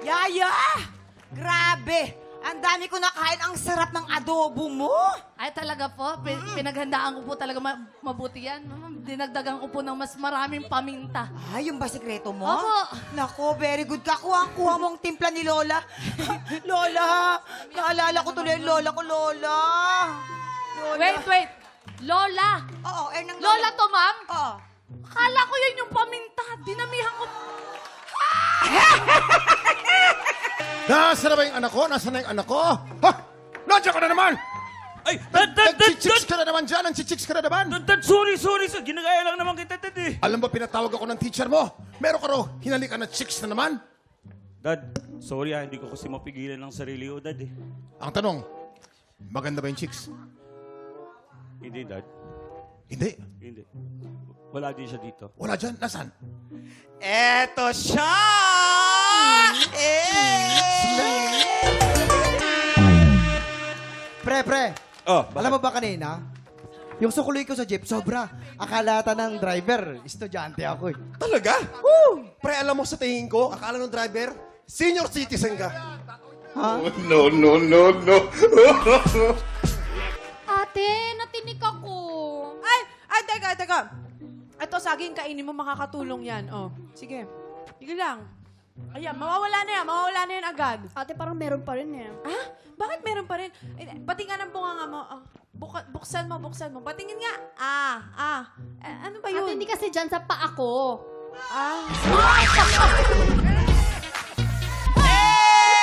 Yaya! Grabe! Ang dami ko nakain. Ang sarap ng adobo mo. Ay, talaga po. Pinaghandaan ko po talaga mabuti yan. Dinagdagan ko po ng mas maraming paminta. Ay, yung ba sikreto mo? Opo. Nako, very good ka. Kuha mo ang timpla ni Lola. Lola, naalala ko tuloy yung Lola ko, Lola. Lola. Wait. Lola. Oo, ng Lola to, ma'am? Oo. Akala ko yan yung paminta. Dinamihan ko. Nasaan na ba yung anak ko? Nasaan na yung anak ko? Ha? Nandiyan ka na naman! Ay, Nag-chichicks ka na naman dyan! Nag-chichicks ka na naman! sorry. Ginagaya lang naman kita, Dad, eh. Alam ba, pinatawag ako ng teacher mo? Meron ka raw, hinalikan na chicks na naman? Dad, sorry hindi ko kasi mapigilan ng sarili ko, Dad, eh. Ang tanong, maganda ba yung chicks? Hindi, Dad. Hindi. Hindi. Wala din siya dito. Wala dyan. Nasaan? Eto siya! Pre. Oh, Alam mo ba kanina? Yung sukuloy ko sa jeep, sobra. Akala ata ng driver, estudyante ako eh. Talaga? Woo! Pre, alam mo sa tingin ko, akala ng driver, senior citizen ka. Ha? Ate, natinik ako. Ay, teka. Ito, saging kainin mo, makakatulong yan. Oh, sige. Sige lang. Ayan, mawawala na yan agad. Ate, parang meron pa rin eh. Ah? Bakit meron pa rin? Pati nga ng bunganga mo. Buksan mo. Patingin nga. Ano ba yun? Ate, hindi kasi dyan sa paa ko. Ah.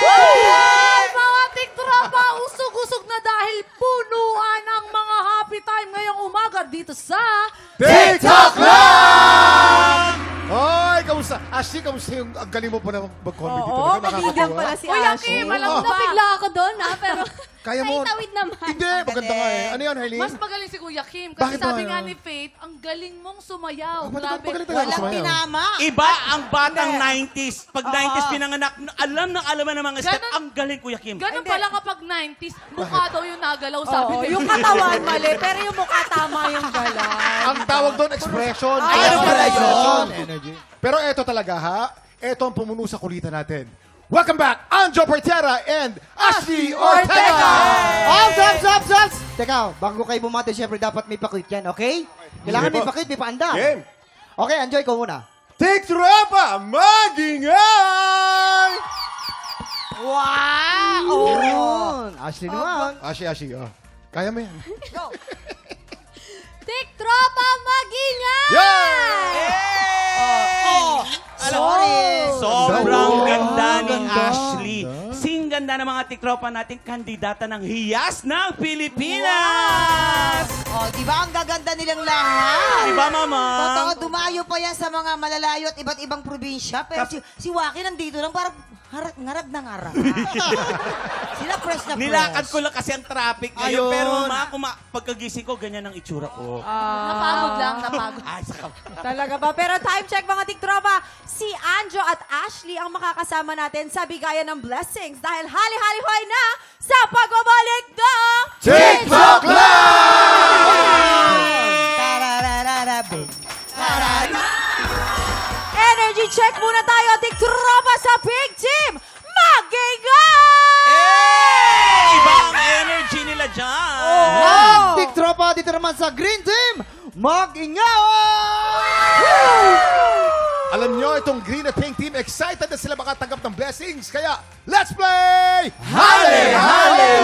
Ay, mga tiktropa, usog-usog na dahil punuan ang mga happy time ngayong umaga dito sa... TikTok Lang! Hoy, kamusta? Ashley, kamusta yung ang galing mo pa na mag-comedy? Oo, Talaga kaibigan nakakatuwa. pala si Kuya Ashley. Kim, alam mo Oo. ba? Bigla ako doon, ha? Pero Kaya mo. tawid naman. Hindi, maganda nga eh. Ano yan, Harleen? Mas magaling si Kuya Kim. Kasi Bakit sabi ba, nga ano? ni Faith, ang galing mong sumayaw. Ba't Grabe. magaling talaga Walang sumayaw? tinama. Iba ang batang 90s. Pag 90s pinanganak, alam ng mga step. Ganon. Ang galing, Kuya Kim. Ganun pala kapag 90s, mukha daw yung nagalaw, sabi Oo, nila. yung katawan mali, pero yung mukha tama yung gala. Ang tawag doon, expression. Ay, Expression. Energy. Pero eto talaga ha, eto ang pumuno sa kulitan natin. Welcome back, Anjo Portera and Ashley Ortega! Ops! Teka, bago kayo bumati, syempre dapat may pakit yan, okay? Kailangan may pakit, may paanda. Game. Okay, enjoy ko muna. Take tropa, magingay! Wow! Yun. Ashley naman. Ashley, oh. Kaya mo yan. Tiktropa, mag-ingat! Sorry. Sobrang Oh, ganda ni ganda. Ashley. Sing ganda ng mga tiktropa nating kandidata ng Hiyas ng Pilipinas! Oh, di ba ang gaganda nilang lahat? Diba, Mama? Totoo, dumayo pa yan sa mga malalayo at iba't ibang probinsya. Pero si Waki nandito lang parang ngarag na ngarag. Sila fresh na fresh. Nilakad ko lang kasi ang traffic ngayon. Ayun. Pero pagkagising ko, ganyan ang itsura ko. Napagod lang, napagod. Ay, saka. Talaga ba? Pero time check mga tiktropa, si Anjo at Ashley ang makakasama natin sa bigayan ng blessings dahil hali-hali-hoy na sa pagbabalik ng TikTok Tararararabe. Energy check muna tayo, tiktropa sa Pink Team! Magingay! Iba ang energy nila dyan. At Big Tropa dito naman sa Green Team, mag-ingaw! Alam nyo, itong Green at Pink Team, excited na sila makatanggap ng blessings. Kaya, let's play! Hale!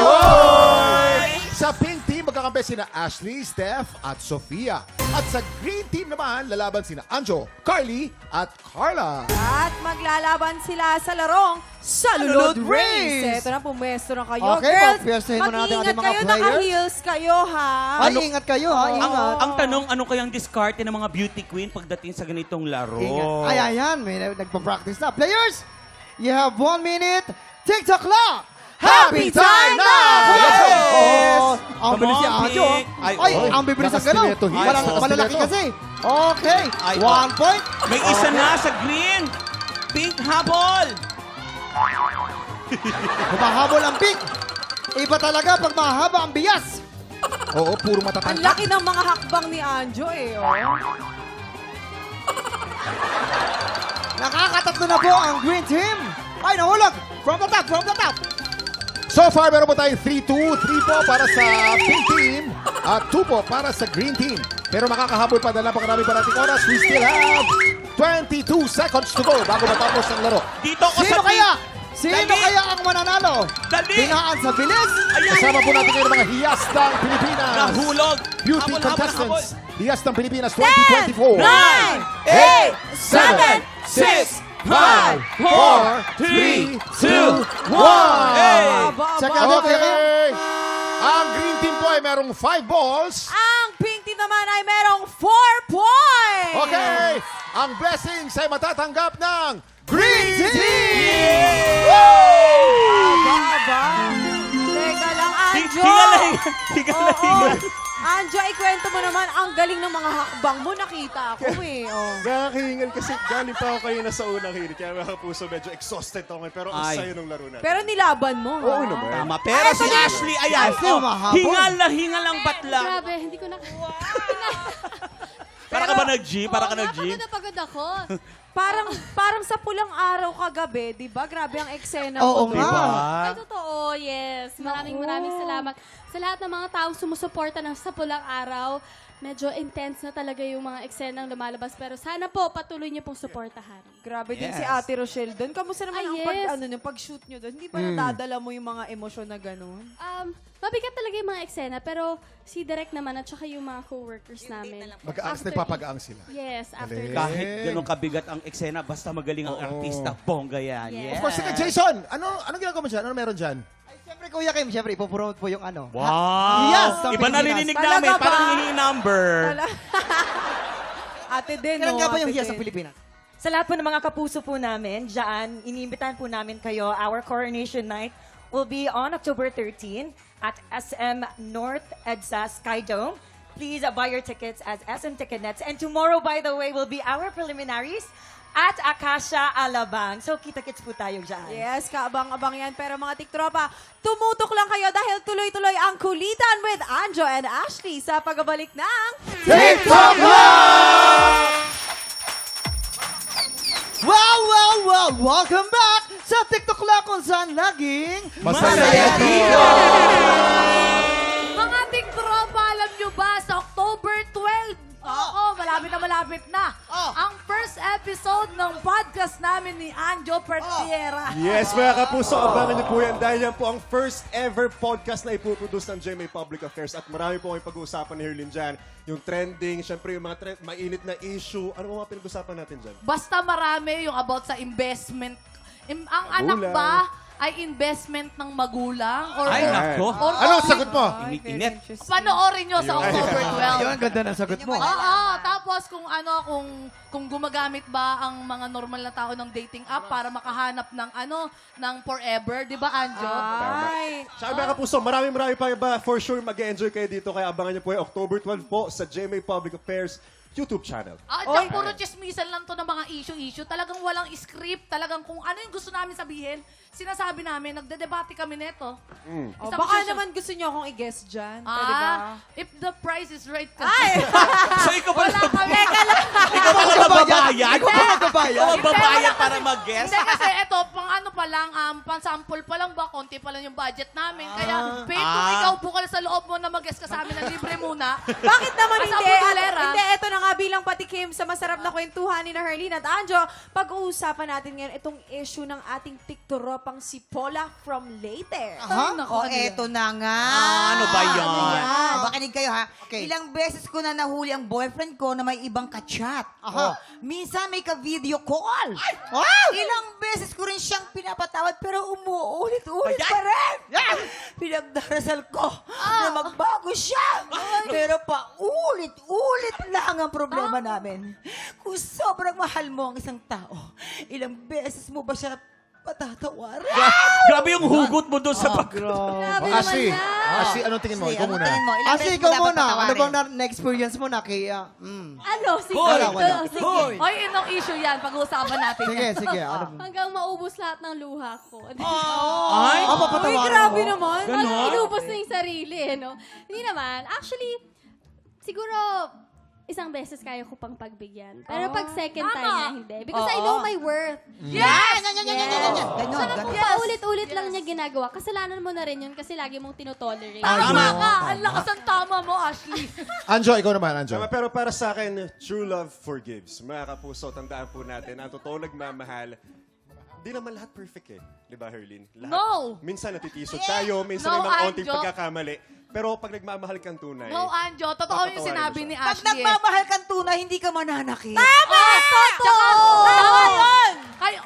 Hoy! Sa Pink Team, magkakampi sina Ashley, Steph, at Sofia. At sa Green Team naman, lalaban sina Anjo, Carly, at Carla. At maglalaban sila sa larong Salulod Salulod Race. Race. Ito na, pumesto na kayo. Okay, Girls, pagpwestuhin muna natin mag-ingat ating mga kayo, players. naka-heels kayo, ha? Ay, ingat kayo ha, ingat. Ang tanong, ano kayang diskarte ng mga beauty queen pagdating sa ganitong laro? Ingat. Ay, ayan, may nagpa-practice na. Players, you have 1 minute. TikTok Lang! Happy time na! Oh, ang Come bilis on, si Anjo. Pink. Ay, Ay, ang bibilis ang galaw. Nakastileto, Ay, Walang oh, malalaki stiletto. kasi. Okay, Ay, 1 point. May isa na sa green. Pink habol. Humahabol ang pink. Iba talaga pag mahaba ang bias. Oo, puro Ang matatangkad. laki ng mga hakbang ni Anjo, eh. Oh. Nakakatatlo na po ang green team. Ay, nahulog. From the top. So far, meron po tayong 3-2. 3 po para sa pink team at 2 po para sa green team. Pero makakahabol pa dahil napakarami pa nating oras. We still have 22 seconds to go bago matapos ang laro. Dito ko Sino sa kaya? Sino Dali! kaya ang mananalo? Dali! Tinaan sa bilis. Kasama po natin ngayon ang mga hiyas ng Pilipinas. Nahulog. Beauty Habol, contestants. habol. Hiyas ng Pilipinas 2024. 9, 8, 7, 6, 5, 4, 3, 2, 1. Hey! Check natin, Kuya Kim. Okay. Ang green team po ay merong 5 balls. Ang pink team naman ay merong 4 points. Okay. Ang blessings ay matatanggap ng green team. Teka lang, Anjo. Higal. Anjo, ikwento mo naman, ang galing ng mga hakbang mo. Nakita ako eh. Oh. Nakakahingal kasi galing pa ako kayo na sa unang hirit. Kaya mga kapuso, medyo exhausted ako ngayon. Pero ang Ay. sayo nung laro natin. Pero nilaban mo. Oo ha? naman. Tama. Pero si Ashley, ayan. Ashley, umahabol. Hingal ang batla. Grabe, hindi ko na... Para ka ba nag-gym? Para ka nag-gym? Napagod na pagod ako. Parang sa pulang araw kagabi, di ba? Grabe ang eksena Oo mo. nga. Ay, totoo, yes. Maraming salamat sa lahat ng mga taong sumusuporta ng sa pulang araw. Medyo intense na talaga yung mga eksenang lumalabas. Pero sana po, patuloy niyo pong suportahan. Grabe din Yes. si Ate Rochelle doon. Kamusta naman Ay, ang yes. pag-shoot nyo doon? Hindi ba nadadala mo yung mga emosyon na gano'n? Mabigat talaga yung mga eksena, pero si Direk naman at saka yung mga co-workers namin. Mag-aangs, nagpapag-aangs sila. Yes, after Galing. Kahit ganun kabigat ang eksena, basta magaling ang artista, bongga yan. Yes. Of course, sige, Jason, anong ginagawa mo dyan? Ano meron dyan? Siyempre, Kuya Kim, siyempre, ipopromote po yung ano. Wow! Yes, ang Iba Pilipinas. narinig Talaga namin, ba? parang hini-number. Ate din, Kailan no? nga ba yung Ate hiyas ng din. Pilipinas? Sa lahat po ng mga kapuso po namin, dyan, iniimbitahan po namin kayo. Our coronation night will be on October 13 at SM North EDSA Sky Dome. Please buy your tickets at SM Ticketnets. And tomorrow, by the way, will be our preliminaries at Acacia Alabang. So, kita-kits po tayo dyan. Yes, kaabang-abang yan. Pero mga tiktropa, tumutok lang kayo dahil tuloy-tuloy ang kulitan with Anjo and Ashley sa pagbabalik ng... TikTok Live! Wow! Welcome back sa TikTok lang kung saan laging Masaya dito! Mga tiktropa, alam nyo ba, sa October 12, malapit na. Ang first episode ng podcast namin ni Anjo Pertiera. Yes, mga kapuso, abangan niyo po yan dahil yan po ang first ever podcast na ipuproduce ng GMA Public Affairs at marami po kayong pag-uusapan ni Herlin dyan. Yung trending, syempre yung mga mainit na issue. Ano mga pinag-usapan natin dyan? Basta marami yung about sa investment. Ang anak Magulang. ba ay investment ng magulang? Or, Ay, nako. Anong sagot mo? Init-init. Panoorin nyo sa October 12. Yun, ang ganda ng sagot mo. Oo, tapos kung gumagamit ba ang mga normal na tao ng dating app para makahanap ng ng forever, 'di ba, Anjo? Ay, Tsaka mga kapuso, marami pa iba. For sure, mag-enjoy kayo dito. Kaya abangan niyo po yung October 12 po sa GMA Public Affairs YouTube channel. Diyan puro chismisan lang to ng mga issue. Talagang walang script. Talagang kung ano yung gusto namin sabihin, sinasabi namin. Nagdedebate kami neto. oh, baka naman gusto nyo akong i-guess dyan. Pwede ba? If the price is right. Ay! So, ikaw ba Wala kami. Ikaw ba nagbabayad? Ikaw ba nagbabayad? Ikaw magbabayad para mag-guest? Hindi kasi ito, pang ano pa lang, pang-sample pa lang ba, konti pa lang yung budget namin. Kaya, babe, kung ikaw bukal sa loob mo na mag-guest ka sa amin ng libre muna, Bakit naman Asa hindi? mo, Galera? Hindi, eto na nga bilang patikim sa masarap na kwentuhan ni na Herlin at Anjo. Pag-uusapan natin ngayon itong issue ng ating tiktoropang si Paula from Leyte. O, eto na nga. Ano ba yan? Makinig kayo ha. Okay. Ilang beses ko na nahuli ang boyfriend ko na may ibang ka-chat. Aha. Minsan may ka-video call. Ilang beses ko rin siyang pinapatawad pero umuulit-ulit pa rin. Pinagdarasal ko na magbago siya. Pero paulit-ulit lang ang problema namin. Kung sobrang mahal mo ang isang tao, ilang beses mo ba siya patatawaran? Grabe yung hugot mo doon sa pag... Grabe Ashley, naman yan. Ashley, anong tingin mo? Ashley, Ikaw anong muna. tingin mo? Ilang Asi, beses ikaw mo dapat muna. Ano patawarin? bang na-experience mo na kay... Ano? Sige. Wala. Sige. Hoy, inong issue yan. Pag-uusapan natin. Sige. Ano? Hanggang maubos lahat ng luha ko. Ay! Ako Uy, papatawarin grabe mo. naman. Inubos na yung sarili, no? Hindi naman. Actually, siguro, isang beses kaya ko pang pagbigyan. Pero pag second time na hindi. Because I know my worth. Yan! Ganon, Saka kung ganon. lang niya ginagawa, kasalanan mo na rin yun kasi lagi mong tinotolerate. Tama ka! Ang lakas ng tama mo, Ashley. Anjo, ikaw naman, Anjo. Pero para sa akin, true love forgives. Mga kapuso, tandaan po natin, ang totoo nagmamahal, hindi naman lahat perfect eh. Di ba, Herlin? Lahat. No! Minsan natitisod tayo, minsan No, may mga onting Anjo. pagkakamali. Pero pag nagmamahal kang tunay, No, Anjo, totoo yung Papatawarin sinabi mo ni Pag Ashley. eh. nagmamahal kang tunay, hindi ka mananakit. Tama! Totoo! Tama yun!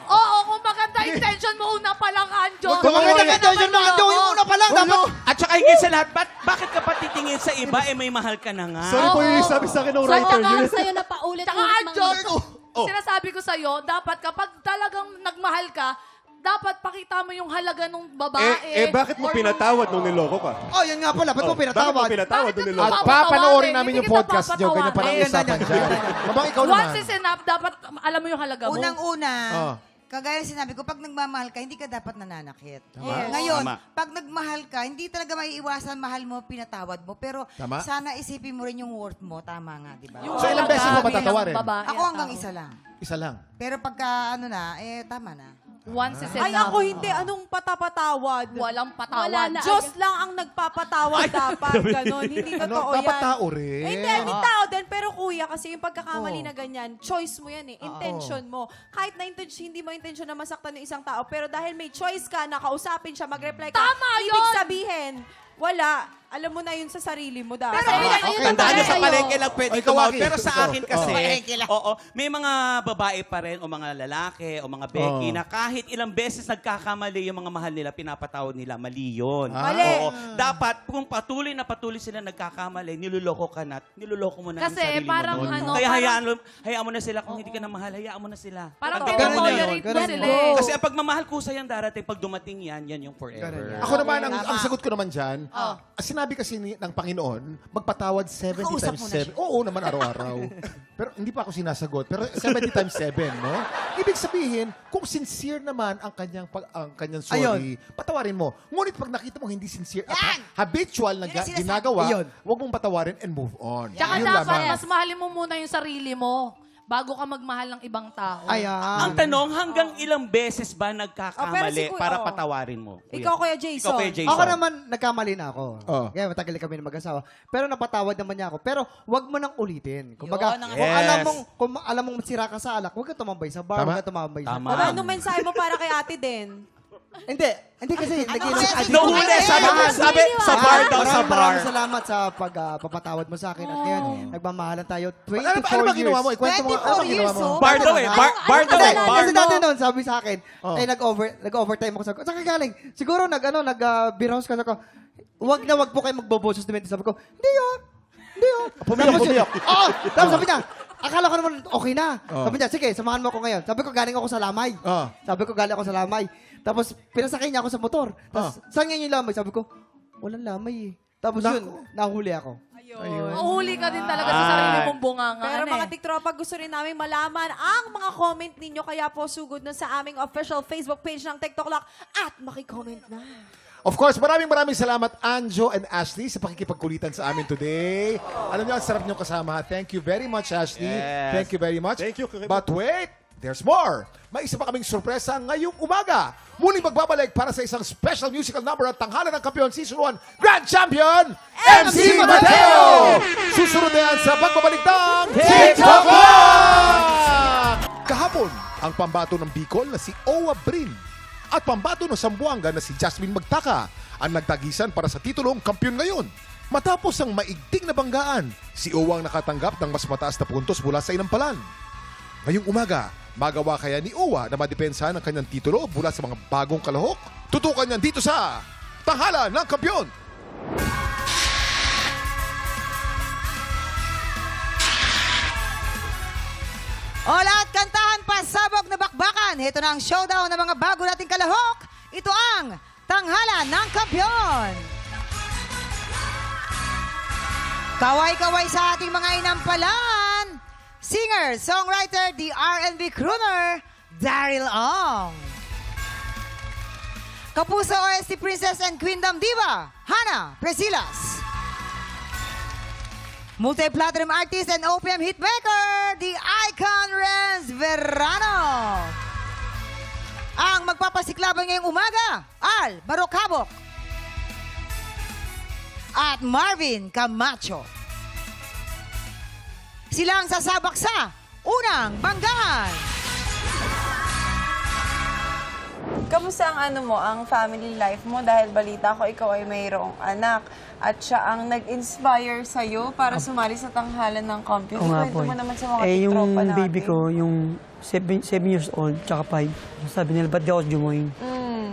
Oo, kung maganda intention mo, una pa lang, Anjo. Kung maganda ka tayo na Anjo, yung una pa lang, dapat... At saka higit sa lahat, bakit ka pa titingin sa iba, may mahal ka na nga? sorry po yung sabi sa akin ng So, writer. baka Yun. sa'yo na paulit-ulit Tsaka, Anjo, Oh. sinasabi ko sa'yo, dapat kapag talagang nagmahal ka, dapat pakita mo yung halaga ng babae. Bakit mo or pinatawad nung niloko ka? Oh, yun nga pala. Ba't mo Bakit mo pinatawad? pinatawad nung niloko At ka? papanoorin namin Hindi yung kita podcast nyo. Ganyan pa lang Ayun, usapan ganyan. dyan. Mabang ikaw naman. Once is enough, dapat alam mo yung halaga mo. Unang-una, Oh. kagaya sinabi ko, pag nagmamahal ka, hindi ka dapat nananakit. Tama. Ngayon, Tama. pag nagmahal ka, hindi talaga maiiwasan mahal mo, pinatawad mo. Pero Tama. sana isipin mo rin yung worth mo. Tama nga, di ba? Yung So, ilang beses mo halaga matatawarin? bilang babae Ako at hanggang tao. isa lang. Isa lang. Pero pagka tama na. Once is Ay, enough. ako hindi. Anong patapatawad? Walang patawad. Wala na. Diyos lang ang nagpapatawad dapat. Ganon. Hindi totoo yan. Dapat tao rin. Hindi, hindi tao din. Pero kuya, kasi yung pagkakamali na ganyan, choice mo yan eh. Intention mo. Kahit na hindi mo intention na masaktan yung isang tao, pero dahil may choice ka, nakausapin siya, mag-reply ka, Tama ibig yun! sabihin, wala. Alam mo na yun sa sarili mo dapat. Pero ayun Tandaan nyo, sa sa'yo. palengke lang pwede Ikaw, tumawag. Aki. Pero sa Ikaw. akin kasi, Palengke lang. oo, may mga babae pa rin o mga lalaki o mga Becky na kahit ilang beses nagkakamali yung mga mahal nila, pinapatawad nila, mali yun. Mali. Oo. Dapat, kung patuloy na patuloy sila nagkakamali, niluloko ka na, niluloko mo na ang Kasi sarili parang mo. doon. ano, Kaya parang- hayaan mo na sila. Kung hindi ka na mahal, hayaan mo na sila. Parang Pag- Ganun tinotolerate yun. mo Ganun sila yun. eh. Kasi ang pagmamahal kusa yan darating, pag dumating yan, yan yung forever. Ako naman, ang sagot ko naman dyan, sinabi kasi ng Panginoon, magpatawad 70 Nakausap times mo na 7. Oo naman, araw-araw. Pero hindi pa ako sinasagot. Pero 70 times 7, no? Ibig sabihin, kung sincere naman ang kanyang sorry, patawarin mo. Ngunit pag nakita mo hindi sincere at habitual na Yun ang sinasabi. ginagawa, Yun. huwag mong patawarin and move on. Tsaka Yun dapat lamang. mas mahalin mo muna yung sarili mo bago ka magmahal ng ibang tao. Ang Ayan. tanong, hanggang ilang beses ba pero nagkakamali si Kuya, para oh. patawarin mo? Ikaw, Kuya Jason. Ikaw, Kuya Jason. Ako naman, nagkamali na ako. Oh. Kaya matagal kami na mag-asawa. Pero napatawad naman niya ako. Pero wag mo nang ulitin. Kung Yun, ang- kung alam mong masira ka sa alak, huwag ka tumambay sa bar, Tama. huwag ka tumambay sa Tama. Ano, anong mensahe mo para kay ate din? Hindi kasi message nag-inom. mo? Nohuli, sabi sa bar daw, sa bar. Maraming salamat sa pagpapatawad mo sa akin. At ngayon, nagmamahalan tayo 24 Ano ba ginawa mo? years. Ikwento mo. 24 Ano ba ginawa years, mo? oh. Bar daw eh. Bar daw eh. Bar. Kasi dati noon, sabi sa akin, Oh. nag-overtime ako. Saan ka galing? Siguro beer house ka. Sabi ko, wag po kayo magbobosos naman. Sabi ko, hindi yun. Pumiyak. Tapos sabi niya, akala ko naman okay na. Oh. Sabi niya, sige, samahan mo ako ngayon. Sabi ko, galing ako sa Lamay. Oh. Sabi ko, galing ako sa Lamay. Tapos, pinasakay niya ako sa motor. Tapos, saan ngayon yung Lamay? Sabi ko, walang Lamay eh. Tapos yun, nahuli ako. Mahuli ka din talaga sa sarili mong bunganga. Pero mga tiktropa, gusto rin namin malaman ang mga comment ninyo. Kaya po, sugod na sa aming official Facebook page ng TikTok Lock at makicomment na. Of course, maraming salamat, Anjo and Ashley, sa pakikipagkulitan sa amin today. Alam niyo, ang sarap niyong kasama. Thank you very much, Ashley. Yes. Thank you very much. Thank you. But wait, there's more. May isa pa kaming sorpresa ngayong umaga. Muling magbabalik para sa isang special musical number at Tanghalan ng Kampiyon Season 1 Grand Champion, MC Mateo! Susunod na yan sa pagbabalik ng TikTok Lock! Kahapon, ang pambato ng Bicol na si Owa Brin at pambato ng Zamboanga na si Jasmine Magtaka ang nagtagisan para sa titulong kampiyon ngayon. Matapos ang maigting na banggaan, si Owa ang nakatanggap ng mas mataas na puntos mula sa inampalan. Ngayong umaga, magawa kaya ni Owa na madepensa ng kanyang titulo mula sa mga bagong kalahok? Tutukan niyan dito sa Tanghalan ng Kampiyon! O lahat kantahan pa, sabog na bakbakan. Ito na ang showdown ng mga bago nating kalahok. Ito ang Tanghalan ng Kampiyon. Kaway-kaway sa ating mga inampalan. Singer, songwriter, the R&B crooner, Daryl Ong. Kapuso OST Princess and Queendom Diva, Hannah Presilas. Multi-platinum artist and OPM hitmaker, the icon Renz Verano. Ang magpapasiklaban ngayong umaga Al Barocabok at Marvin Camacho. Sila ang sasabak sa unang banggaan. Kamusta ang ang family life mo? Dahil balita ko ikaw ay mayroong anak at siya ang nag-inspire sa'yo para sumali sa tanghalan ng computer. Oo nga Kwento po. mo naman sa mga Yung tropa natin. baby ko, yung 7 years old, tsaka 5. Sabi nila, ba't di ako jumoin?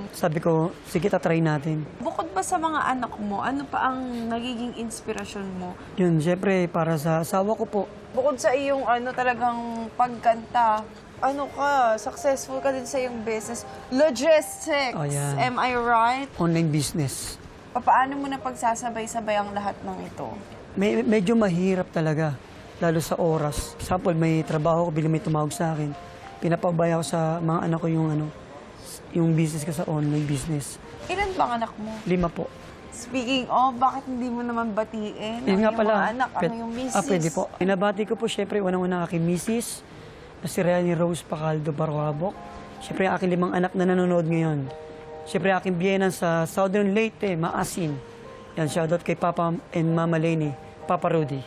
Sabi ko, sige, tatry natin. Bukod ba sa mga anak mo, ano pa ang nagiging inspirasyon mo? Yun, syempre, para sa asawa ko po. Bukod sa iyong talagang pagkanta, successful ka din sa iyong business. Logistics, Oh, yeah. am I right? Online business. Paano mo na pagsasabay-sabay ang lahat ng ito? Medyo mahirap talaga, lalo sa oras. Example, may trabaho ko, bigla may tumawag sa akin. Pinapabaya ko sa mga anak ko yung business ko sa online business. Ilan bang anak mo? 5 po. Speaking of, bakit hindi mo naman batiin Yun nga ang iyong pala. mga anak, ang iyong misis? Pwede po. Pinabati ko po, syempre, unang-una aking misis, na si Reani Rose Pacaldo Barwabok. Syempre, aking 5 anak na nanonood ngayon. Syempre, aking biyenan sa Southern Leyte, Maasin. Yan, shoutout kay Papa and Mama Lenny, Papa Rudy.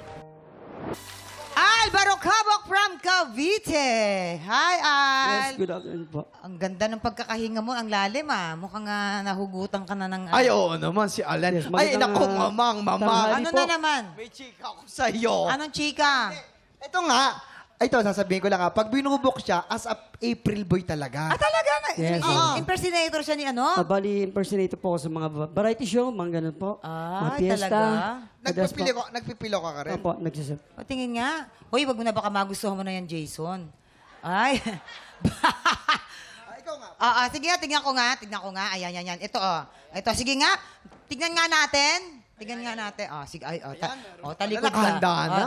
Al Barocabok from Cavite. Hi, Al. Yes, good afternoon po. Ang ganda ng pagkakahinga mo, ang lalim Mukhang nahugutan ka na ng... Ay, oo naman, si Alan. Yes, Ay, magandang, naku, mamang. Ano po. na naman? May chika ako sa'yo. Anong chika? Ito nga. Ito, sasabihin ko lang pag binubok siya, as a April boy talaga. Talaga na? Yes, Impersonator siya ni Bali, impersonator po ako sa mga variety show, mga ganun po. mga Ay, fiesta. talaga? Nagpipilo ka ka rin? Opo, nagsisip. O, tingin nga. Hoy, wag mo na baka magustuhan mo na yan, Jason. Ay. Ikaw nga. Sige nga, tingnan ko nga. Ayan, yan. Ito, Ito, sige nga. Tingnan nga natin. Sige, talikod ka. Nakahanda na.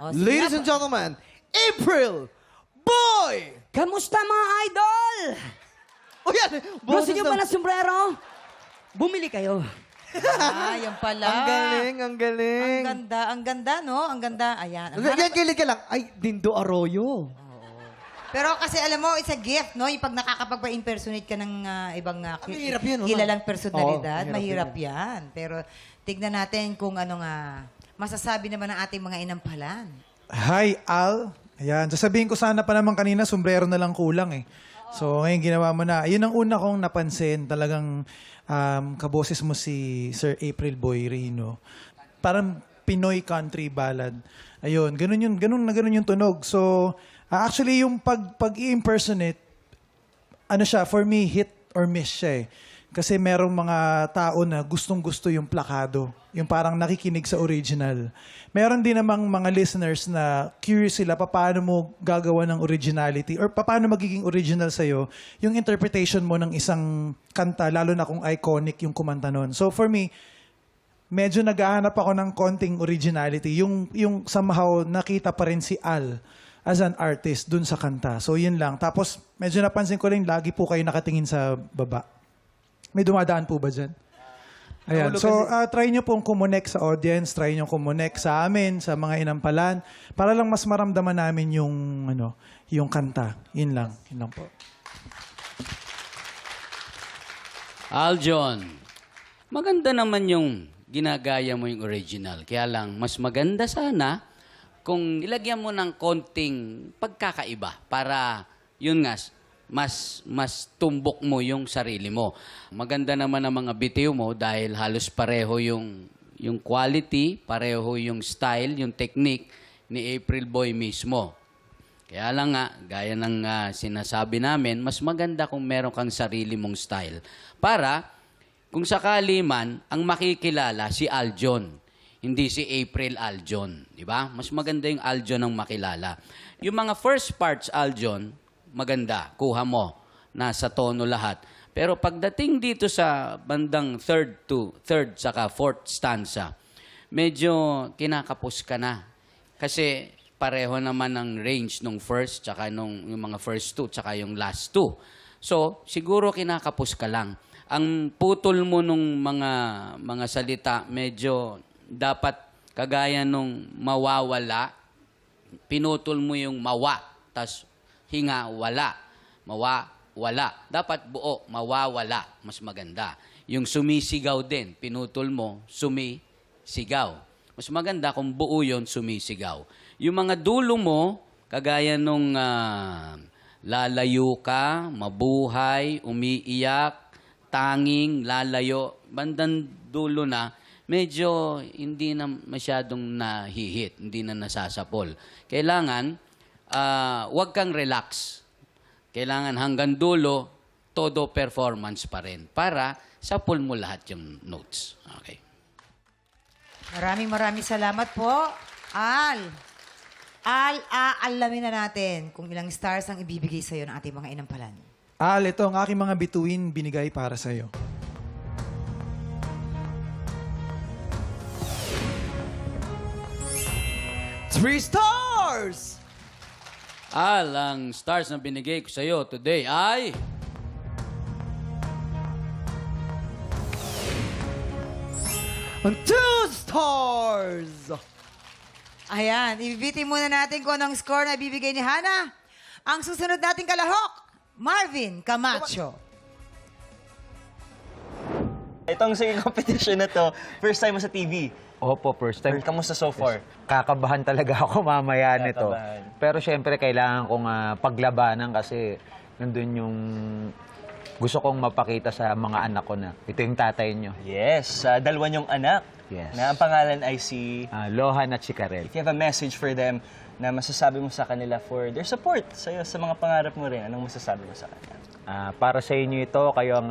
Sige Ladies and gentlemen, April Boy! Kamusta mga idol? O yan, Gusto niyo ba ng sombrero? Bumili kayo. Yan pala. Ang galing, ang galing. Ang ganda, no? Ang ganda. Ayan. Yan, kilig ka lang. Ay, Dindo Arroyo. Pero kasi alam mo, it's a gift, no? Yung pag nakakapag-impersonate ka ng ibang mahirap yun, no? kilalang personalidad, Oo, mahirap yan. Pero tignan natin kung masasabi naman ng ating mga inampalan. Hi, Al. Ayan, sasabihin ko sana pa naman kanina, sombrero na lang kulang eh. So, ngayon ginawa mo na. Yun ang una kong napansin. Talagang kaboses mo si Sir April Boy Rino. Parang Pinoy country ballad. Ayun, ganun yung tunog. So, actually, yung pag-i-impersonate, siya, for me, hit or miss siya eh. Kasi merong mga tao na gustong-gusto yung plakado. Yung parang nakikinig sa original. Meron din namang mga listeners na curious sila paano mo gagawa ng originality or paano magiging original sa'yo yung interpretation mo ng isang kanta, lalo na kung iconic yung kumanta nun. So for me, medyo naghahanap ako ng konting originality. Yung somehow nakita pa rin si Al as an artist dun sa kanta. So yun lang. Tapos medyo napansin ko rin, lagi po kayo nakatingin sa baba. May dumadaan po ba dyan? Ayan. So, try nyo pong kumonek sa audience, try nyo kumonek sa amin, sa mga inampalan, para lang mas maramdaman namin yung kanta. Yun lang po. Aljon, maganda naman yung ginagaya mo yung original. Kaya lang, mas maganda sana kung ilagyan mo ng konting pagkakaiba para, yun nga, mas tumbok mo yung sarili mo. Maganda naman ang mga bitiw mo dahil halos pareho yung quality, pareho yung style, yung technique ni April Boy mismo. Kaya lang nga, gaya ng sinasabi namin, mas maganda kung meron kang sarili mong style. Para, kung sakali man, ang makikilala si Aljon, hindi si April Aljon. Di ba? Mas maganda yung Aljon ang makilala. Yung mga first parts, Aljon, maganda, kuha mo, nasa tono lahat. Pero pagdating dito sa bandang third saka fourth stanza, medyo kinakapos ka na. Kasi pareho naman ang range nung first, tsaka yung mga first two, tsaka yung last two. So, siguro kinakapos ka lang. Ang putol mo nung mga salita, medyo dapat kagaya nung mawawala, pinutol mo yung mawa, tas hinga, wala. Mawa, wala. Dapat buo, mawawala. Mas maganda. Yung sumisigaw din, pinutol mo, sumisigaw. Mas maganda kung buo yun, sumisigaw. Yung mga dulo mo, kagaya nung lalayo ka, mabuhay, umiiyak, tanging, lalayo, bandang dulo na, medyo hindi na masyadong nahihit, hindi na nasasapol. Kailangan, wag kang relax. Kailangan hanggang dulo, todo performance pa rin para sapol mo lahat yung notes. Okay. Maraming salamat po. Al, aalamin na natin kung ilang stars ang ibibigay sa'yo ng ating mga inampalan. Al, ito ang aking mga bituin binigay para sa'yo. Three stars! Al, ang stars na binigay ko sa iyo today ay... Two stars! Ayan, ibibitin muna natin kung anong score na ibibigay ni Hana. Ang susunod nating kalahok, Marvin Camacho. Itong singing competition na to, first time mo sa TV. Opo, first time. Kamusta so far? Kakabahan talaga ako mamaya nito. Kakabahan. Pero syempre, kailangan kong paglabanan kasi nandun yung gusto kong mapakita sa mga anak ko na ito yung tatay nyo. Yes, dalawa niyong anak. Yes. Na ang pangalan ay si... Lohan at si Karel. If you have a message for them na masasabi mo sa kanila for their support sa'yo, sa mga pangarap mo rin, anong masasabi mo sa kanila? Para sa inyo ito, kayo ang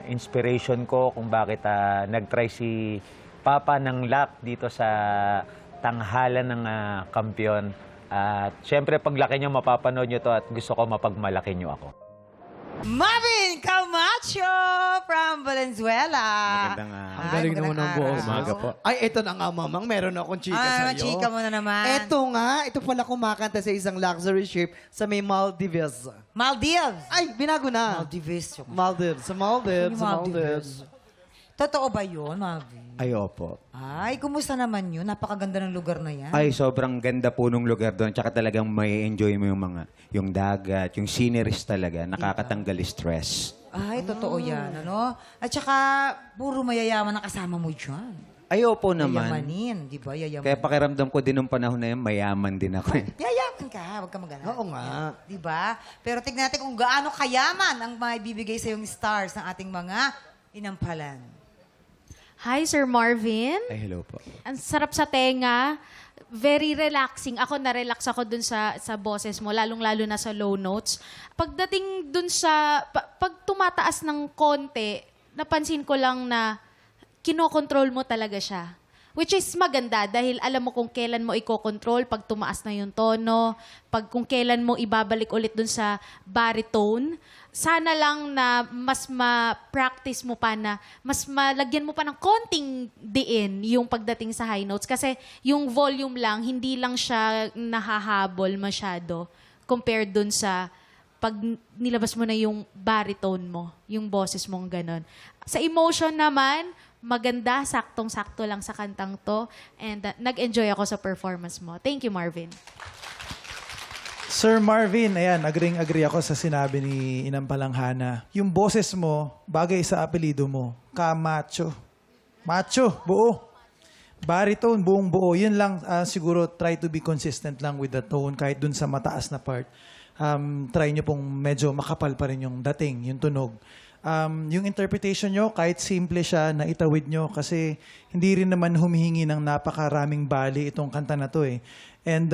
inspiration ko kung bakit nag-try si Papa ng luck dito sa tanghalan ng kampiyon. At syempre, paglaki nyo, mapapanood nyo to at gusto ko mapagmalaki nyo ako. Marvin Camacho from Valenzuela. Magandang Ang galing naman ng buhos. umaga po. Ay, ito na nga, mamang. Meron akong chika Ah, sa'yo. chika mo na naman. Ito pala kumakanta sa isang luxury ship sa may Maldives. Maldives. Ay, binago na. Maldives. Maldives. Sa Maldives. Sa Maldives. Totoo ba yun, Marvin? Ay, opo. Ay, kumusta naman yun? Napakaganda ng lugar na yan. Ay, sobrang ganda po nung lugar doon. Tsaka talagang may enjoy mo yung dagat, yung sceneries talaga. Nakakatanggal stress. Ay, totoo yan, ano? At saka, puro mayayaman ang kasama mo dyan. Ay, opo naman. Yayamanin, di ba? Yayamanin. Kaya pakiramdam ko din nung panahon na yun, mayaman din ako. Yayaman ka, huwag ka mag-alala. Oo nga. Di ba? Pero tignan natin kung gaano kayaman ang maibibigay sa yung stars ng ating mga inampalan. Hi, Sir Marvin. Ay, hello po. Ang sarap sa tenga. Very relaxing. Ako, na-relax ako dun sa boses mo, lalong-lalo na sa low notes. Pagdating dun sa... Pag tumataas ng konti, napansin ko lang na kinokontrol mo talaga siya. Which is maganda dahil alam mo kung kailan mo ikokontrol pag tumaas na yung tono, kung kailan mo ibabalik ulit dun sa baritone. Sana lang na mas ma-practice mo pa na, mas malagyan mo pa ng konting diin yung pagdating sa high notes. Kasi yung volume lang, hindi lang siya nahahabol masyado compared dun sa pag nilabas mo na yung baritone mo, yung boses mong ganon. Sa emotion naman, maganda, saktong-sakto lang sa kantang to. And nag-enjoy ako sa performance mo. Thank you, Marvin. Sir Marvin, ayan, agree ako sa sinabi ni Inampalang Hana. Yung boses mo, bagay sa apelido mo, Camacho. Macho, buo. Baritone, buong buo. Yun lang, siguro try to be consistent lang with the tone kahit dun sa mataas na part. Try nyo pong medyo makapal pa rin yung dating, yung tunog. Yung interpretation nyo, kahit simple siya, na itawid nyo kasi hindi rin naman humihingi ng napakaraming bali itong kanta na to eh. And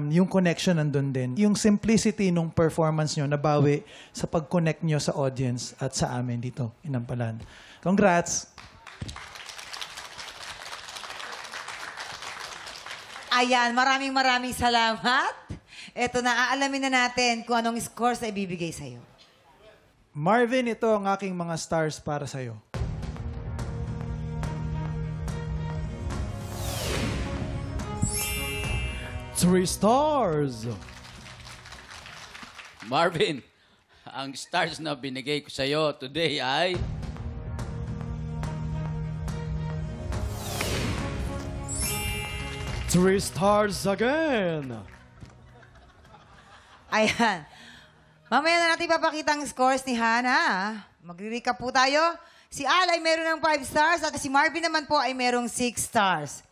yung connection nandun din. Yung simplicity nung performance nyo, nabawi sa pag-connect nyo sa audience at sa amin dito, Inampalan. Congrats! Ayan, maraming salamat. Eto na, aalamin na natin kung anong scores na ibibigay sa'yo. Marvin, ito ang aking mga stars para sa'yo. Three stars! Marvin, ang stars na binigay ko sa iyo today ay... Three stars again! Ayan. Mamaya na natin ipapakita ang scores ni Hana. Magre-recap po tayo. Si Al ay meron ng 5 stars at si Marvin naman po ay merong 6 stars.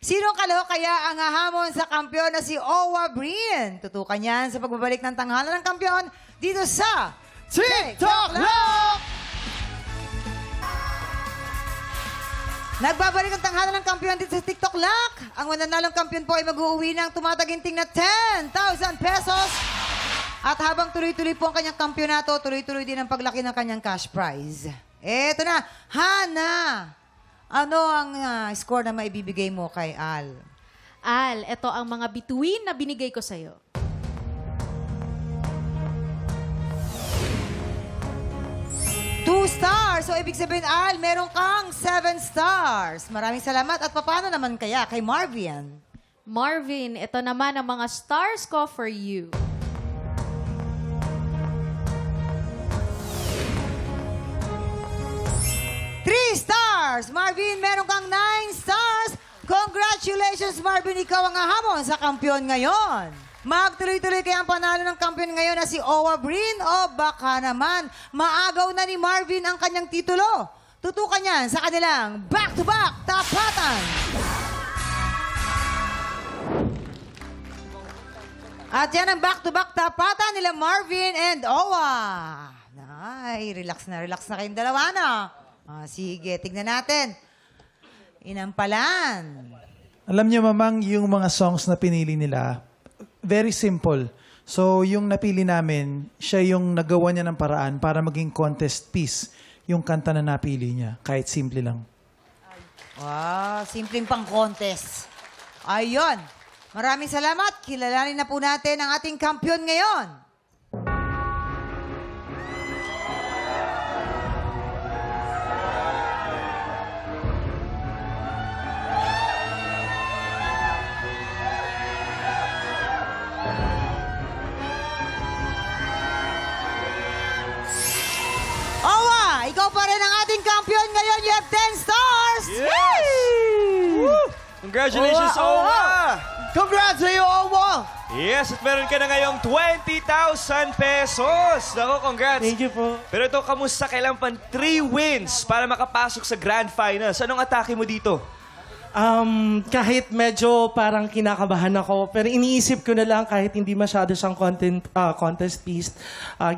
Sino kaya ang hahamon sa kampiyon na si Owa Brin? Tutukan yan sa pagbabalik ng tanghalan ng kampiyon dito sa TikTok Lock! Nagbabalik ang tanghalan ng kampiyon dito sa TikTok Lock. Ang mananalong kampiyon po ay mag-uuwi ng tumataginting na 10,000 pesos. At habang tuloy-tuloy po ang kanyang kampyonato, tuloy-tuloy din ang paglaki ng kanyang cash prize. Eto na, Hana! Ano ang score na maibibigay mo kay Al? Al, ito ang mga bituin na binigay ko sa'yo. Two stars. So, ibig sabihin, Al, meron kang 7 stars. Maraming salamat. At paano naman kaya kay Marvin? Marvin, ito naman ang mga stars ko for you. Stars! Marvin, meron kang 9 stars. Congratulations, Marvin. Ikaw ang hahamon sa kampiyon ngayon. Magtuloy-tuloy kaya ang panalo ng kampiyon ngayon na si Owa Brin o baka naman maagaw na ni Marvin ang kanyang titulo. Tutukan yan sa kanilang back-to-back tapatan. At yan ang back-to-back tapatan nila Marvin and Owa. Ay, relax na kayong dalawa na. Sige, tignan natin. Inampalan. Alam niyo, Mamang, yung mga songs na pinili nila, very simple. So, yung napili namin, siya yung nagawa niya ng paraan para maging contest piece yung kanta na napili niya. Kahit simple lang. Wow, simpleng pang contest. Ayun. Maraming salamat. Kilalanin na po natin ang ating kampiyon ngayon. Owa, ikaw pa rin ang ating kampiyon ngayon. You have 10 stars! Yes! Woo! Congratulations, Owa! Congrats sa iyo, Owa! Yes, at meron ka na ngayong 20,000 pesos. Naku, congrats. Thank you po. Pero ito, kamusta? Kailan pa 3 wins para makapasok sa Grand Finals? Anong atake mo dito? Kahit medyo parang kinakabahan ako, pero iniisip ko na lang kahit hindi masyado siyang contest piece,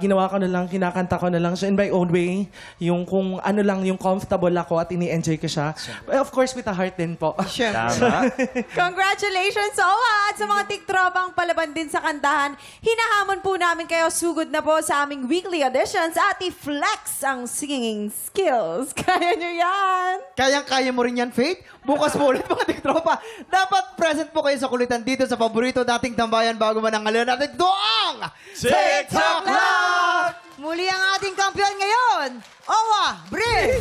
ginawa ko na lang, kinakanta ko na lang. So in my own way, yung kung ano lang, yung comfortable ako at ini-enjoy ko siya. Of course, with a heart din po. Tama. Congratulations, Owa! At sa mga tiktropang palaban din sa kantahan, hinahamon po namin kayo sugod na po sa aming weekly auditions at i-flex ang singing skills. Kaya nyo yan! Kayang-kaya mo rin yan, Faith. Bukas po ulit mga tiktropa. Dapat present po kayo sa kulitan dito sa paborito dating tambayan bago man ang ngalaw natin. Doang! TikTok Lock! Muli ang ating kampiyon ngayon, Owa Brin!